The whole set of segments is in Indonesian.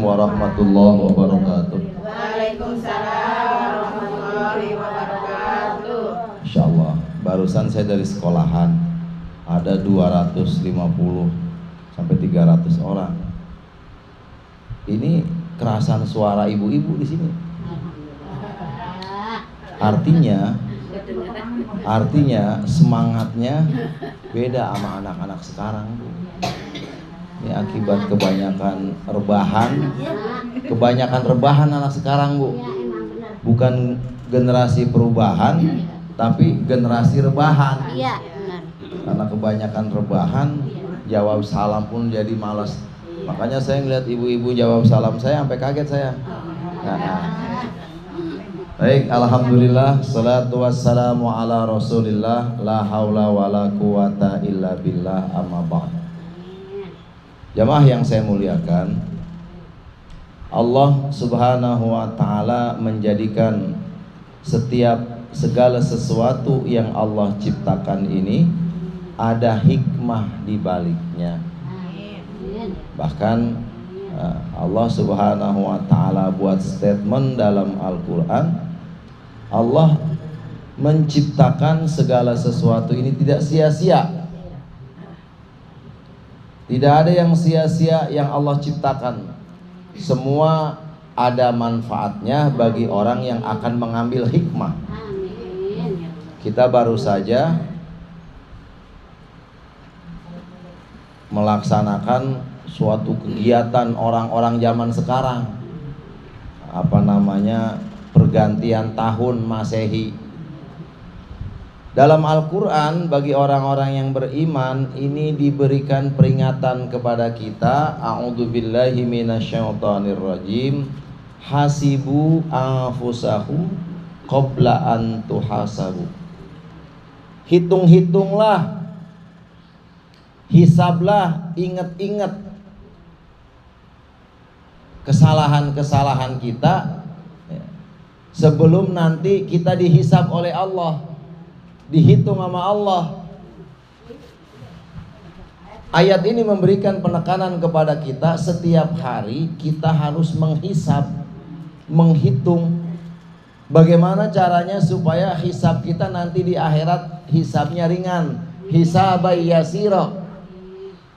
warahmatullahi wabarakatuh. Waalaikumsalam warahmatullahi wabarakatuh. Insyaallah. Barusan saya dari sekolahan, ada 250 sampai 300 orang. Ini kerasan suara ibu-ibu di sini. Artinya semangatnya beda sama anak-anak sekarang, Bu. Ini akibat kebanyakan rebahan anak sekarang, Bu. Bukan generasi perubahan, tapi generasi rebahan. Iya, benar. Karena kebanyakan rebahan, jawab salam pun jadi malas. Makanya saya ngeliat ibu-ibu jawab salam saya sampai kaget saya. Baik, alhamdulillah, salatu wassalamu ala rasulillah, la haula wala quwata illa billah, amma ba'd. Jamaah yang saya muliakan, Allah subhanahu wa ta'ala menjadikan segala sesuatu yang Allah ciptakan ini ada hikmah di baliknya. Bahkan Allah subhanahu wa ta'ala buat statement dalam Al-Quran, Allah menciptakan segala sesuatu ini tidak sia-sia. Tidak ada yang sia-sia yang Allah ciptakan. Semua ada manfaatnya bagi orang yang akan mengambil hikmah. Kita baru saja melaksanakan suatu kegiatan orang-orang zaman sekarang, pergantian tahun Masehi. Dalam Al-Quran bagi orang-orang yang beriman ini diberikan peringatan kepada kita, a'udzubillahi minasyaitonirrajim, hasibu anfusahum qabla an tuhasabu. Hitung-hitunglah, hisablah, ingat-ingat kesalahan-kesalahan kita sebelum nanti kita dihisab oleh Allah, dihitung sama Allah. Ayat ini memberikan penekanan kepada kita, setiap hari kita harus menghisab, menghitung bagaimana caranya supaya hisab kita nanti di akhirat hisabnya ringan, hisabai yasira,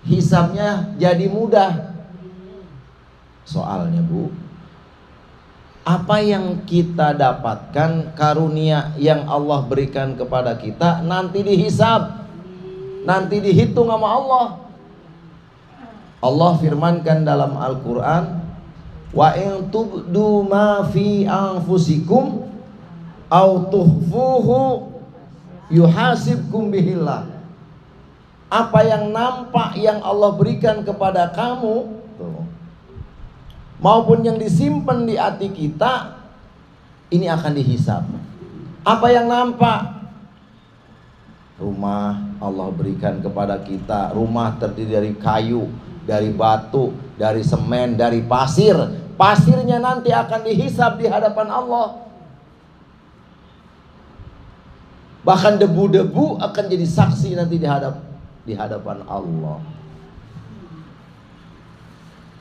hisabnya jadi mudah. Soalnya, Bu, apa yang kita dapatkan, karunia yang Allah berikan kepada kita nanti dihisab, nanti dihitung sama Allah. Allah firmankan dalam Al-Quran, wa in tubdu ma fi anfusikum aw tuhfuhu yuhasibkum bihillah. Apa yang nampak yang Allah berikan kepada kamu maupun yang disimpan di hati kita, ini akan dihisab. Apa yang nampak? Rumah Allah berikan kepada kita, rumah terdiri dari kayu, dari batu, dari semen, dari pasir. Pasirnya nanti akan dihisab di hadapan Allah. Bahkan debu-debu akan jadi saksi nanti di hadapan Allah.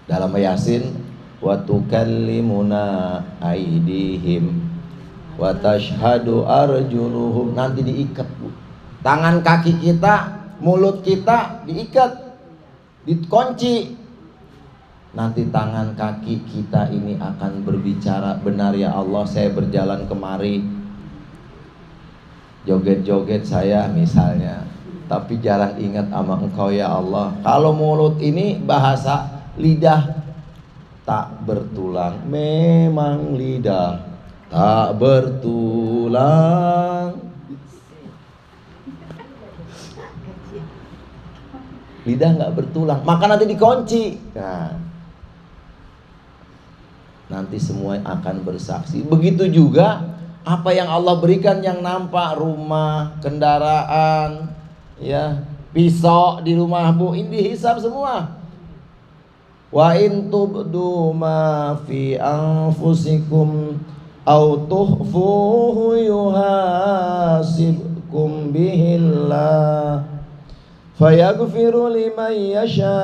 Dalam Yasin, wa tukallimuna aydihim wa tashhadu arjuluhum, nanti diikat, Bu. Tangan kaki kita, mulut kita diikat, dikunci. Nanti tangan kaki kita ini akan berbicara, benar ya Allah saya berjalan kemari, joget-joget saya misalnya, tapi jarang ingat sama Engkau ya Allah. Kalau mulut ini bahasa lidah tak bertulang, memang lidah tak bertulang. Lidah nggak bertulang, maka nanti dikunci. Nah, nanti semua akan bersaksi. Begitu juga apa yang Allah berikan yang nampak, rumah, kendaraan, ya, pisau di rumahmu, ini dihisab semua. Wa in tubdu ma fi anfusikum aw tuhfuhu yuhasibkum bihillah fayaghfiru liman yasha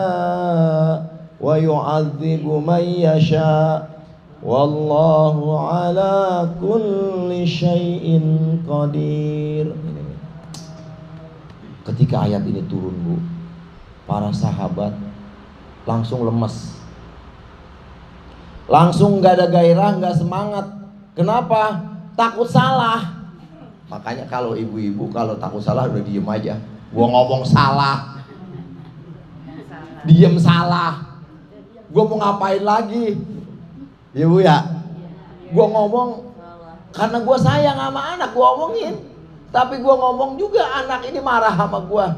wa yu'adzibu man yasha wallahu ala kulli syai'in qadir. Ketika ayat ini turun, Bu, para sahabat langsung lemes, langsung gak ada gairah, gak semangat. Kenapa? Takut salah. Makanya kalau ibu-ibu kalau takut salah udah diem aja. Gua ngomong salah, diem salah, gua mau ngapain lagi? Ya Bu ya, gua ngomong karena gua sayang sama anak, gua omongin. Tapi gua ngomong juga anak ini marah sama gua.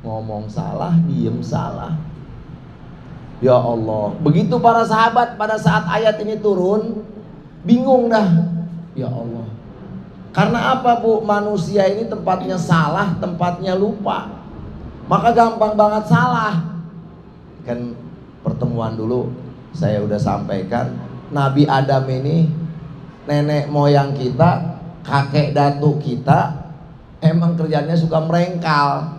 Ngomong salah, diem salah. Ya Allah, begitu para sahabat pada saat ayat ini turun, bingung dah. Ya Allah, karena apa Bu? Manusia ini tempatnya salah, tempatnya lupa. Maka gampang banget salah. Kan pertemuan dulu saya udah sampaikan, Nabi Adam ini nenek moyang kita, kakek datuk kita, emang kerjanya suka merengkal.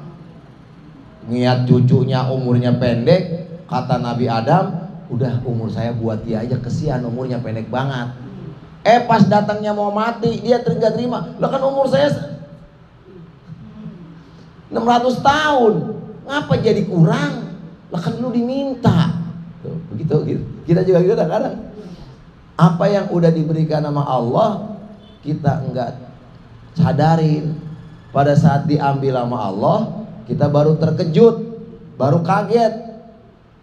Niat cucunya umurnya pendek, kata Nabi Adam, udah umur saya buat dia aja, kesian umurnya pendek banget. Pas datangnya mau mati, dia terima. Lah kan umur saya 600 tahun, ngapa jadi kurang? Lah kan lu diminta. Tuh, begitu gitu. Kita juga gitu kadang-kadang. Apa yang udah diberikan sama Allah kita enggak sadarin. Pada saat diambil sama Allah, kita baru terkejut, baru kaget.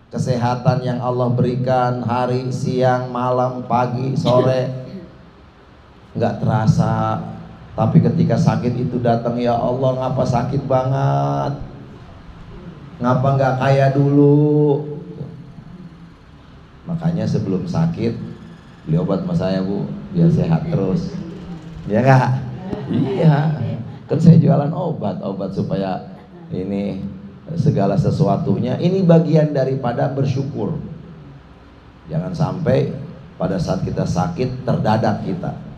Kesehatan yang Allah berikan hari, siang, malam, pagi, sore nggak terasa. Tapi ketika sakit itu datang, ya Allah ngapa sakit banget, ngapa nggak kayak dulu. Makanya sebelum sakit beli obat sama saya Bu, biar sehat terus. Ya nggak? Iya, kan saya jualan obat supaya ini segala sesuatunya ini bagian daripada bersyukur. Jangan sampai pada saat kita sakit terdadak kita.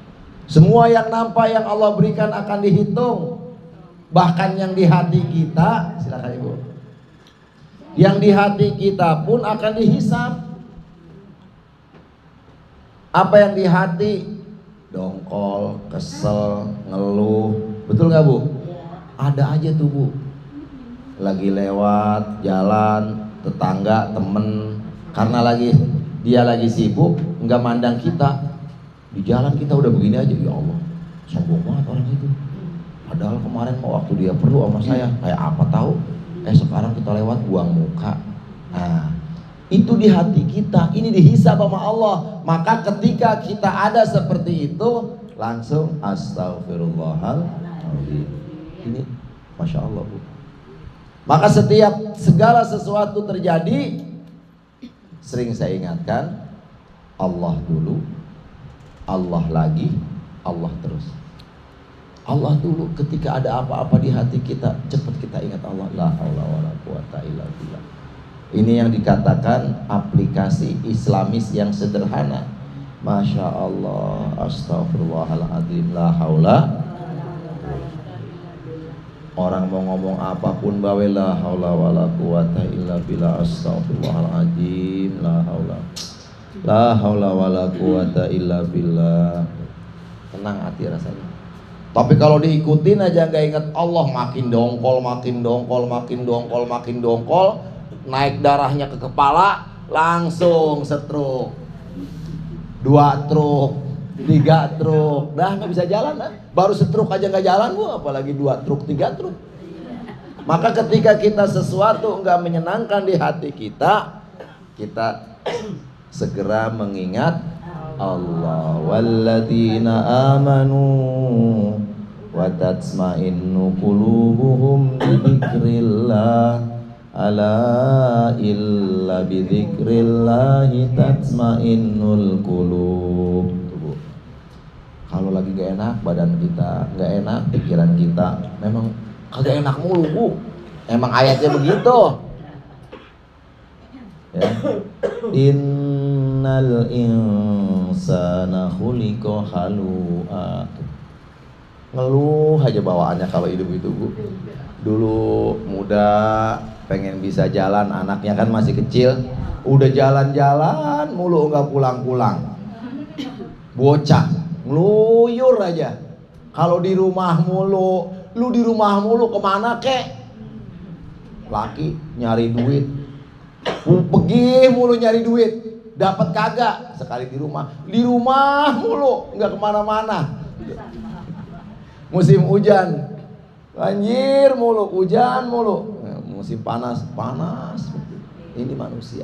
Semua yang nampak yang Allah berikan akan dihitung. Bahkan yang di hati kita, silakan Ibu, yang di hati kita pun akan dihisap. Apa yang di hati? Dongkol, kesel, ngeluh. Betul gak Bu? Ada aja tuh Bu, lagi lewat jalan, tetangga, temen, karena dia lagi sibuk, nggak mandang kita. Di jalan kita udah begini aja, ya Allah, sombong banget orang itu. Padahal kemarin mau waktu dia perlu sama saya, kayak apa tahu? Sekarang kita lewat buang muka. Nah, itu di hati kita, ini dihisab sama Allah. Maka ketika kita ada seperti itu, langsung astagfirullahaladzim. Ini Masya Allah Bu. Maka setiap segala sesuatu terjadi, sering saya ingatkan, Allah dulu, Allah lagi, Allah terus. Allah dulu, ketika ada apa-apa di hati kita, cepat kita ingat Allah. La haula wala quwata illa billah. Ini yang dikatakan aplikasi Islamis yang sederhana. Masya Allah, astagfirullahaladzim, la haula. Orang mau ngomong apapun bawe la haula wala quwata illa billah, astagfirullahaladzim, la haula wala quwata illa billah. Tenang hati rasanya. Tapi kalau diikutin aja nggak ingat Allah, makin dongkol, naik darahnya ke kepala, langsung stroke, 2 truk, 3 truk, dah nggak bisa jalan dah. Baru stroke aja nggak jalan Bu, apalagi 2 truk, 3 truk. Maka ketika kita sesuatu nggak menyenangkan di hati kita, kita segera mengingat Allah. Walladzina amanu wa tatsma'innu qulubuhum bi dzikrillah, ala illa bi dzikrillah tatsma'innul qulub. Kalau lagi gak enak badan kita, gak enak pikiran kita, memang kagak enak mulu Bu. Emang ayatnya begitu. Ya. Innal insana khuliqa halu'a. Ngeluh aja bawaannya kalau hidup itu Bu. Dulu muda pengen bisa jalan, anaknya kan masih kecil, udah jalan-jalan mulu nggak pulang-pulang. Bocah ngeluyur aja. Kalau di rumah mulu, lu di rumah mulu kemana kek? Laki nyari duit, pergi mulu nyari duit, dapat kagak? Sekali di rumah mulu, nggak kemana-mana. Musim hujan, banjir mulu, hujan mulu. Musim panas. Ini manusia.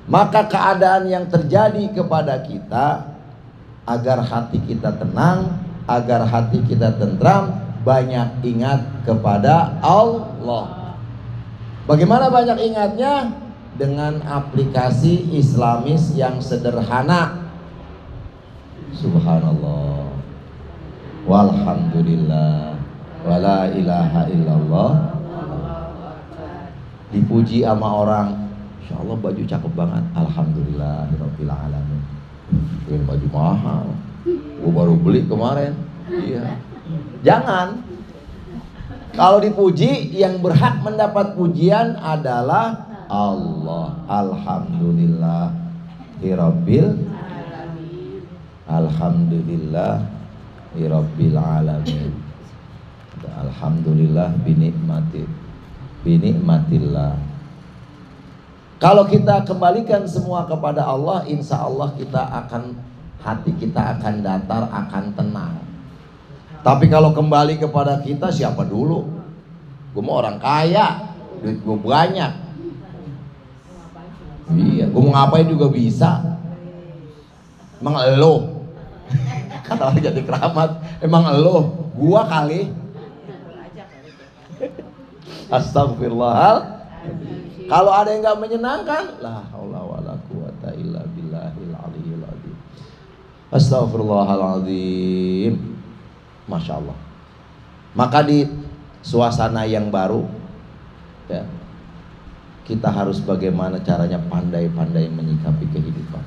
Maka keadaan yang terjadi kepada kita, agar hati kita tenang, agar hati kita tentram, banyak ingat kepada Allah. Bagaimana banyak ingatnya? Dengan aplikasi Islamis yang sederhana. Subhanallah, walhamdulillah, wala ilaha illallah. Dipuji sama orang, Insya Allah baju cakep banget, alhamdulillahirabbil alamin. Ini baju mahal, gua baru beli kemarin. Iya. Jangan. Kalau dipuji, yang berhak mendapat pujian adalah Allah. Alhamdulillahirabbil alamin. Alhamdulillah binikmatillah. Kalau kita kembalikan semua kepada Allah, insya Allah hati kita akan datar, akan tenang. Tapi kalau kembali kepada kita, siapa dulu? Gue mau orang kaya, duit gue banyak. Iya, gue mau ngapain juga bisa. Emang elo? Kata orang jadi keramat, emang elo? Gua kali. Astagfirullah. Kalau ada yang nggak menyenangkan, la haula wala quwata illa billahil aliyil azim. Astagfirullahaladzim. Masya Allah. Maka di suasana yang baru, ya, kita harus bagaimana caranya pandai-pandai menyikapi kehidupan.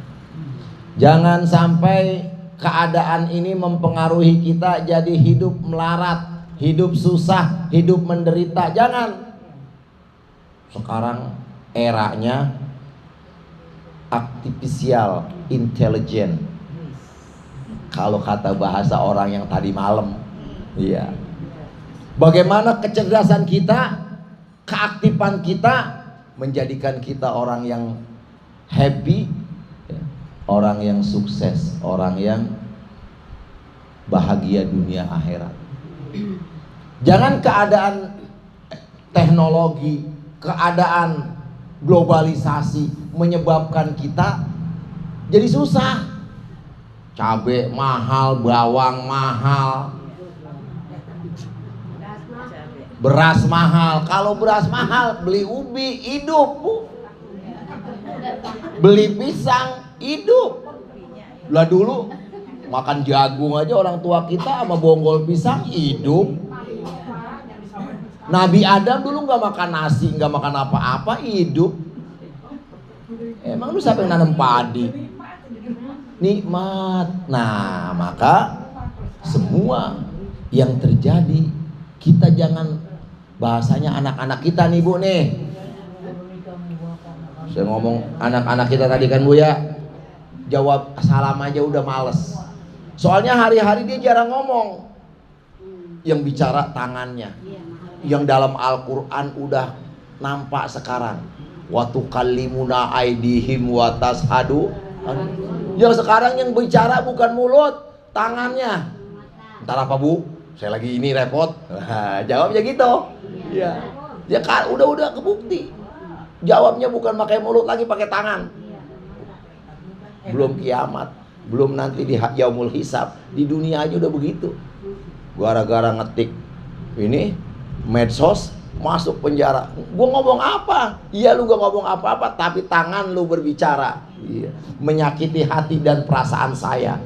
Jangan sampai keadaan ini mempengaruhi kita jadi hidup melarat, hidup susah, hidup menderita. Jangan. Sekarang eranya artificial intelligence. Kalau kata bahasa orang yang tadi malam, iya. Bagaimana kecerdasan kita, keaktifan kita menjadikan kita orang yang happy, ya, orang yang sukses, orang yang bahagia dunia akhirat. Jangan keadaan teknologi, keadaan globalisasi menyebabkan kita jadi susah. Cabai mahal, bawang mahal, beras mahal. Kalau beras mahal, beli ubi hidup, Bu. Beli pisang hidup. Lah dulu makan jagung aja orang tua kita sama bonggol pisang hidup. Nabi Adam dulu nggak makan nasi, nggak makan apa-apa, hidup. Emang lu siapa yang nanam padi? Nikmat. Nah, maka semua yang terjadi, kita jangan, bahasanya anak-anak kita nih Bu nih. Saya ngomong anak-anak kita tadi kan Bu ya, jawab salam aja udah males. Soalnya hari-hari dia jarang ngomong. Yang bicara tangannya. Yang dalam Al-Quran udah nampak sekarang. Wa tukallimuna aidihim wa tashhadu. Yang sekarang yang bicara bukan mulut, tangannya. Entar apa Bu? Saya lagi ini repot. Jawabnya gitu. Iya. Ya kan udah kebukti. Jawabnya bukan pakai mulut lagi, pakai tangan. Belum kiamat, belum nanti di yaumul hisab. Di dunia aja udah begitu. Gara-gara ngetik ini medsos masuk penjara. Gua ngomong apa? Iya lu gak ngomong apa-apa, tapi tangan lu berbicara. Iya. Menyakiti hati dan perasaan saya,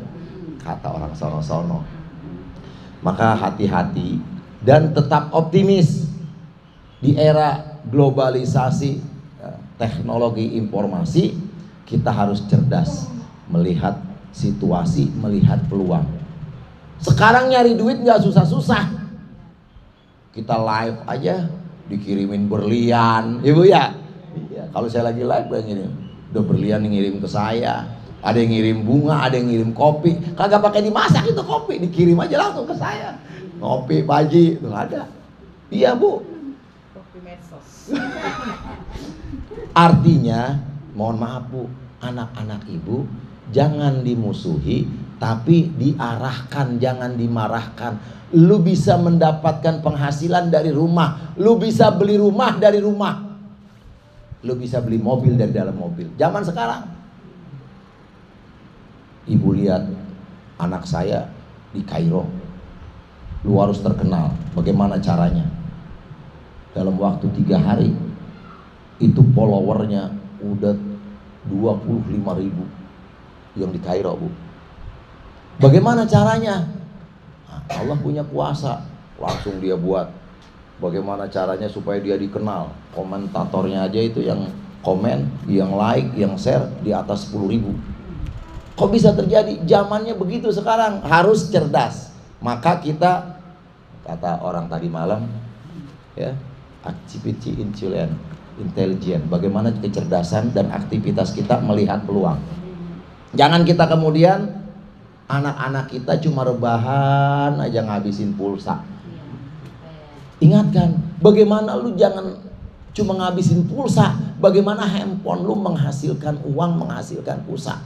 kata orang sono-sono. Maka hati-hati dan tetap optimis. Di era globalisasi, teknologi informasi, kita harus cerdas melihat situasi, melihat peluang. Sekarang nyari duit gak susah-susah. Kita live aja dikirimin berlian, ibu ya. Iya, kalau saya lagi live yang ngirim, udah berlian ngirim ke saya. Ada yang ngirim bunga, ada yang ngirim kopi. Kagak pakai dimasak itu kopi, dikirim aja langsung ke saya. Kopi, baji, itu ada. Iya bu. Kopi medsos. Artinya, mohon maaf bu, anak-anak ibu jangan dimusuhi, tapi diarahkan, jangan dimarahkan. Lu bisa mendapatkan penghasilan dari rumah, lu bisa beli rumah dari rumah, lu bisa beli mobil dari dalam mobil. Zaman sekarang, ibu lihat anak saya di Kairo, lu harus terkenal. Bagaimana caranya? Dalam waktu 3 hari itu followernya udah 25.000 yang di Kairo bu. Bagaimana caranya? Nah, Allah punya kuasa, langsung dia buat. Bagaimana caranya supaya dia dikenal? Komentatornya aja itu yang komen, yang like, yang share di atas 10.000. Kok bisa terjadi? Zamannya begitu sekarang, harus cerdas. Maka kita, kata orang tadi malam, ya, activity intelligent. Bagaimana kecerdasan dan aktivitas kita melihat peluang. Jangan kita kemudian anak-anak kita cuma rebahan aja ngabisin pulsa. Ingatkan, bagaimana lu jangan cuma ngabisin pulsa, bagaimana handphone lu menghasilkan uang, menghasilkan pulsa.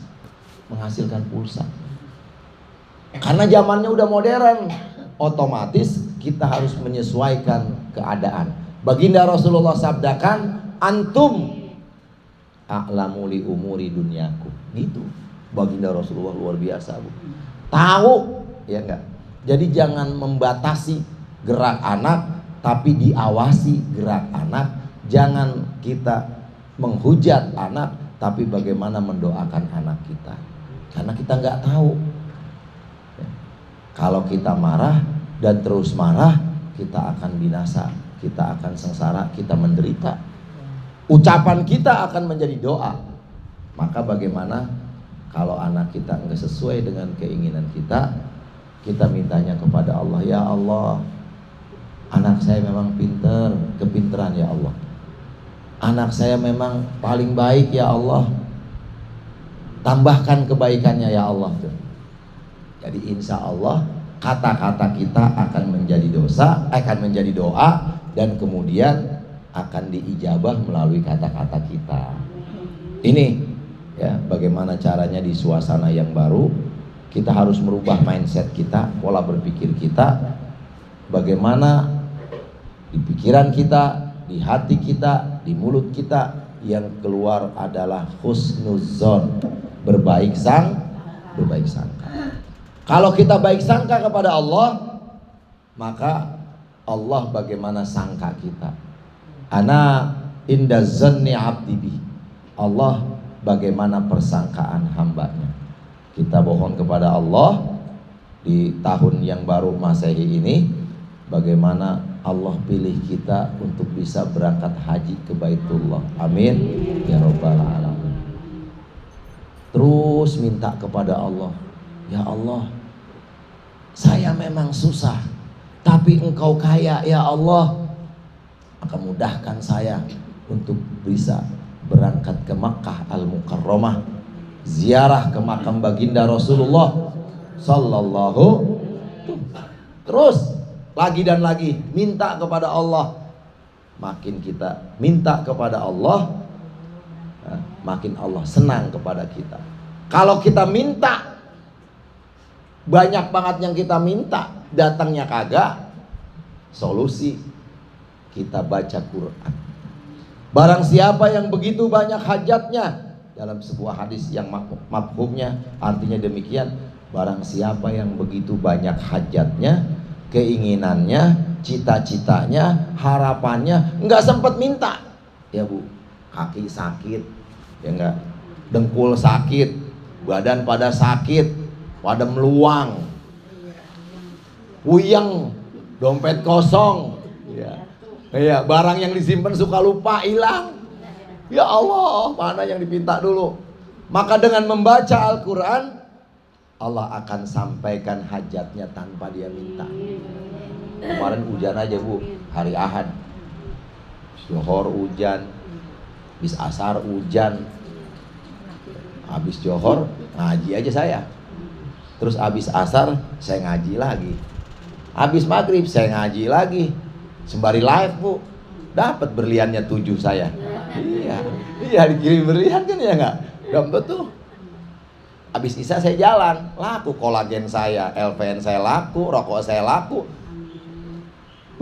Menghasilkan pulsa. Karena zamannya udah modern, otomatis kita harus menyesuaikan keadaan. Baginda Rasulullah sabdakan, antum a'lamu li umuri dunyaku. Gitu. Baginda Rasulullah luar biasa bu. Tahu ya enggak. Jadi jangan membatasi gerak anak, tapi diawasi gerak anak. Jangan kita menghujat anak, tapi bagaimana mendoakan anak kita. Karena kita nggak tahu. Kalau kita marah dan terus marah, kita akan binasa, kita akan sengsara, kita menderita. Ucapan kita akan menjadi doa. Maka bagaimana kalau anak kita nggak sesuai dengan keinginan kita, kita mintanya kepada Allah, ya Allah, anak saya memang pinter, kepinteran ya Allah. Anak saya memang paling baik ya Allah, tambahkan kebaikannya ya Allah. Jadi insya Allah kata-kata kita akan menjadi doa, dan kemudian akan diijabah melalui kata-kata kita. Ini ya, bagaimana caranya di suasana yang baru, kita harus merubah mindset kita, pola berpikir kita. Bagaimana di pikiran kita, di hati kita, di mulut kita, yang keluar adalah husnuzon, berbaik sangka. Kalau kita baik sangka kepada Allah, maka Allah bagaimana sangka kita. Ana inda zanni abdi bi. Allah bagaimana persangkaan hambanya. Kita mohon kepada Allah di tahun yang baru Masehi ini, bagaimana Allah pilih kita untuk bisa berangkat haji ke Baitullah. Amin ya rabbal alamin. Terus minta kepada Allah, ya Allah, saya memang susah, tapi Engkau kaya ya Allah, maka mudahkan saya untuk bisa berangkat ke Makkah Al-Mukarramah, ziarah ke makam baginda Rasulullah sallallahu. Terus lagi dan lagi minta kepada Allah. Makin kita minta kepada Allah, makin Allah senang kepada kita. Kalau kita minta banyak banget yang kita minta, datangnya kagak, solusi kita baca Quran. Barang siapa yang begitu banyak hajatnya, dalam sebuah hadis yang mafhumnya artinya demikian, barang siapa yang begitu banyak hajatnya, keinginannya, cita-citanya, harapannya, nggak sempat minta, ya bu, kaki sakit, ya enggak, dengkul sakit, badan pada sakit, pada meluang, puyeng, dompet kosong, ya. Iya, barang yang disimpan suka lupa, hilang. Ya Allah, mana yang dipinta dulu. Maka dengan membaca Al-Quran, Allah akan sampaikan hajatnya tanpa dia minta. Kemarin hujan aja bu, hari Ahad. Johor hujan, habis asar hujan, habis Johor ngaji aja saya. Terus habis asar saya ngaji lagi. Habis maghrib saya ngaji lagi. Sembari live bu, dapat berliannya 7 saya. Iya dikirim berlian kan ya nggak? Dapat tuh. Habis isya saya jalan, laku kolagen saya, LVN saya laku, rokok saya laku.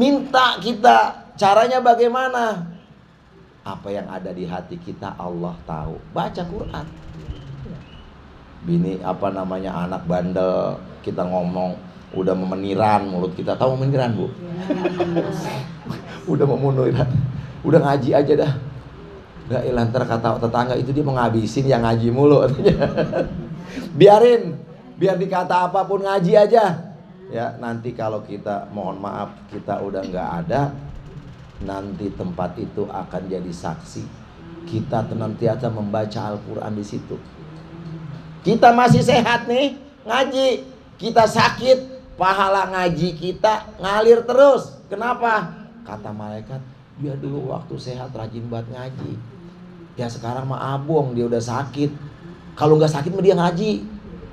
Minta kita, caranya bagaimana? Apa yang ada di hati kita Allah tahu. Baca Quran. Bini anak bandel, kita ngomong udah memeniran mulut kita. Tahu memeniran bu? Udah memeniran, udah ngaji aja dah. Gak ilantar kata tetangga itu dia menghabisin yang ngaji mulu. Biarin, biar dikata apapun ngaji aja. Ya nanti kalau kita mohon maaf kita udah nggak ada, nanti tempat itu akan jadi saksi. Kita senantiasa membaca Al-Quran di situ. Kita masih sehat nih ngaji, kita sakit, pahala ngaji kita ngalir terus. Kenapa? Kata malaikat, dia dulu waktu sehat rajin banget ngaji. Ya sekarang mah abong, dia udah sakit. Kalau nggak sakit mah dia ngaji.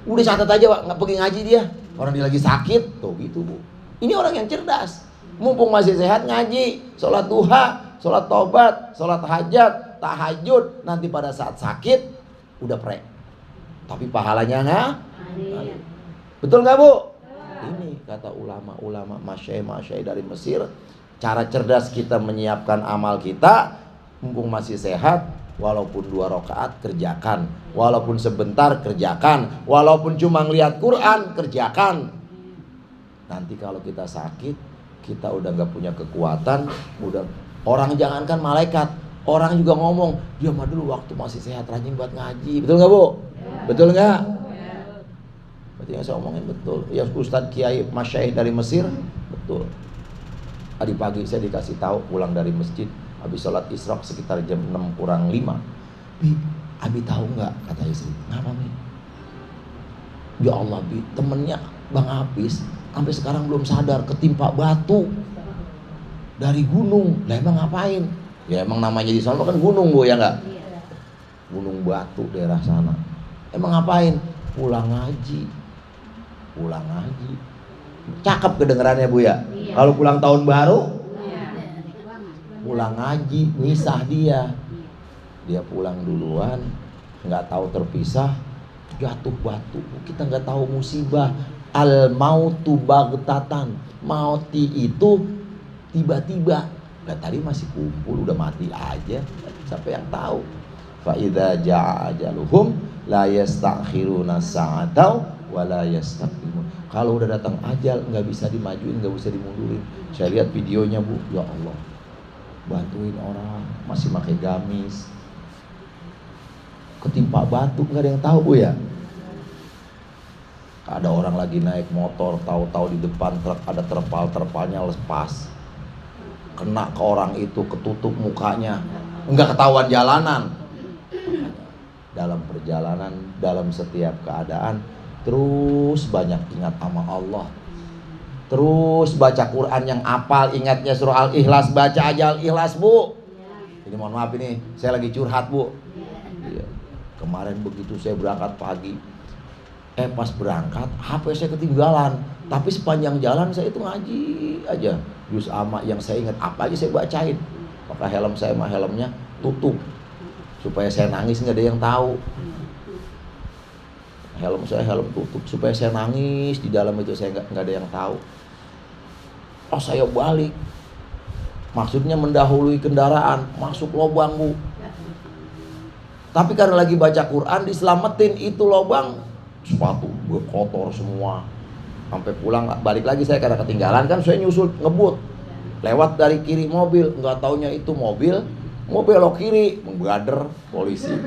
Udah catat aja Pak, nggak pergi ngaji dia. Orang dia lagi sakit, tuh gitu bu. Ini orang yang cerdas. Mumpung masih sehat ngaji, sholat duha, sholat tobat, sholat hajat, tahajud. Nanti pada saat sakit udah prek. Tapi pahalanya nggak? Betul nggak bu? Ini kata ulama-ulama masyai dari Mesir. Cara cerdas kita menyiapkan amal kita, mumpung masih sehat. Walaupun 2 rakaat kerjakan, walaupun sebentar kerjakan, walaupun cuma ngeliat Quran kerjakan. Nanti kalau kita sakit, kita udah nggak punya kekuatan, udah orang jangankan malaikat, orang juga ngomong dia mah dulu waktu masih sehat rajin buat ngaji. Betul nggak bu? Betul nggak? Berarti yang saya omongin betul. Ya Ustadz Kiai Masyaikh dari Mesir betul. Tadi pagi saya dikasih tahu pulang dari masjid. Habis sholat isyraq sekitar jam 6 kurang 5. Bi, Abi tahu nggak? Kata istri. Kenapa Mi? Ya Allah Bi, temennya Bang Apis sampai sekarang belum sadar ketimpa batu dari gunung. Lah emang ngapain? Ya emang namanya di sana kan gunung bu ya nggak? Gunung Batu daerah sana. Emang ngapain? Pulang ngaji. Pulang ngaji. Cakep kedengerannya bu ya. Kalau pulang tahun baru pulang ngaji, misah dia pulang duluan, nggak tahu terpisah, jatuh batu. Kita nggak tahu musibah. Al mautu baghtatan, mauti itu tiba-tiba. Nah tadi masih kumpul, udah mati aja. Siapa yang tahu? Fa idza jaa ajaluhum la yastakhiruna sa'atan wa la yastaqdimun. Kalau udah datang ajal nggak bisa dimajuin, nggak bisa dimundurin. Saya lihat videonya bu, ya Allah. Bantuin orang masih pakai gamis, ketimpa batu, nggak ada yang tahu bu ya. Ada orang lagi naik motor, tahu-tahu di depan truk ada terpalnya lepas, kena ke orang itu, ketutup mukanya, nggak ketahuan jalanan. Dalam perjalanan, dalam setiap keadaan, terus banyak ingat sama Allah. Terus baca Quran yang apal, ingatnya surah Al-Ikhlas, baca aja Al-Ikhlas bu. Ini mohon maaf ini, saya lagi curhat bu. Iya. Kemarin begitu saya berangkat pagi, pas berangkat HP saya ketinggalan. Tapi sepanjang jalan saya itu ngaji aja. Juz amma yang saya ingat apa aja saya bacain. Maka helm saya mah helmnya tutup supaya saya nangis nggak ada yang tahu. Helm saya helm tutup supaya saya nangis di dalam itu, saya nggak ada yang tahu. Oh saya balik, maksudnya mendahului kendaraan masuk lubang bu. Tapi karena lagi baca Quran diselamatin itu lubang, sepatu gue kotor semua. Sampai pulang balik lagi saya karena ketinggalan kan, saya nyusul ngebut lewat dari kiri mobil, nggak taunya itu mobil belok kiri, menggader polisi.